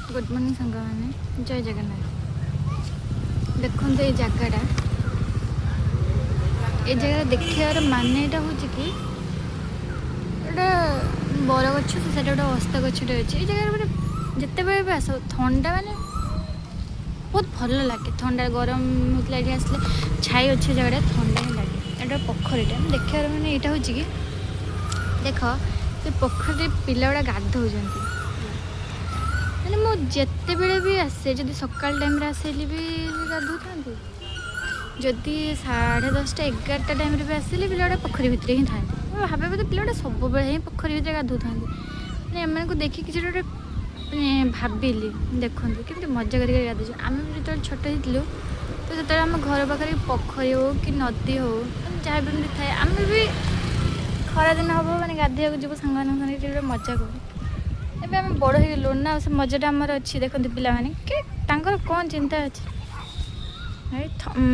Good morning सांग मैंने जय जगन्नाथ देखो ये जगटा ये जगह देखार माने यहाँ हूँ कि गोटे बर गछ से गोटे अस्त गछटे अच्छे ये जगह गोटे जिते भी आस थंडा माने बहुत भल लगे थंडा गरम होता ये आसले छाई अच्छे जगह थंडा ही लगे एटा पोखरीटा देखार मैंने यहाँ हूँ कि देख से पोखरी पिला गुड़ा गाधौंट मैंने मुझे बेले भी आसे जब सका टाइम आसली भी गाधु था जदि 10:30 11टा टाइम भी आसली पिला पोखरी भितर ही था भावे बोधे पिला सब ही पोखरी भितर गाधु था मैंने एम देखिए किसी गोटे भाविली देखते केमती मजा करके गाधुचे आम जो छोट हो तो जो आम घर पाखे पोखरी हो कि नदी हो जहाँ भी थाए आम भी खरा दिन हम मैंने गाधोक जीव सांग मजा करूँ ଏବେ ଆମେ ବଡ଼ ହେଇଗଲୁଣି ନା ସେ ମଜାଟା ଆମର ଅଛି ଦେଖନ୍ତୁ ପିଲାମାନେ କି ତାଙ୍କର କ'ଣ ଚିନ୍ତା ଅଛି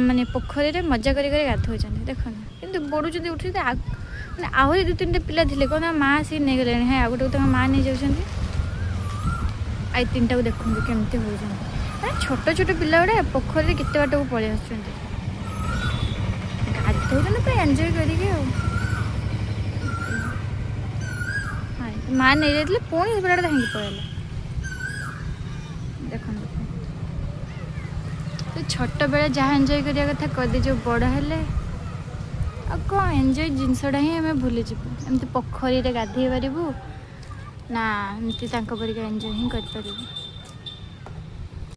ମାନେ ପୋଖରୀରେ ମଜା କରି କରି ଗାଧୋଉଛନ୍ତି ଦେଖନ୍ତୁ କିନ୍ତୁ ବଢ଼ୁଛନ୍ତି ଉଠୁଛନ୍ତି ମାନେ ଆହୁରି 2-3ଟା ପିଲା ଥିଲେ କ'ଣ ମା ଆସିକି ନେଇଗଲେଣି ଆଉ ଗୋଟେ ତାଙ୍କ ମା ନେଇଯାଉଛନ୍ତି ଆଉ 3ଟାକୁ ଦେଖନ୍ତୁ କେମିତି ହେଉଛନ୍ତି ମାନେ ଛୋଟ ଛୋଟ ପିଲା ଗୁଡ଼ା ପୋଖରୀରେ କେତେ ବାଟକୁ ପଳେଇ ଆସୁଛନ୍ତି ଗାଧୋଉଛନ୍ତି ପୁରା ଏନ୍ଜୟ କରିକି ଆଉ माँ नहीं जाते पुणी पिलाटा भांगी पड़ेगा देख तो छोट बेले जहाँ एंजॉय करिया कथा करदे जो बड़ हेले आ कौन एंजॉय जिनसटा ही आम भूलीजु एमती पोखरी गाधे पारू ना एमती परिका एंजॉय ही कर।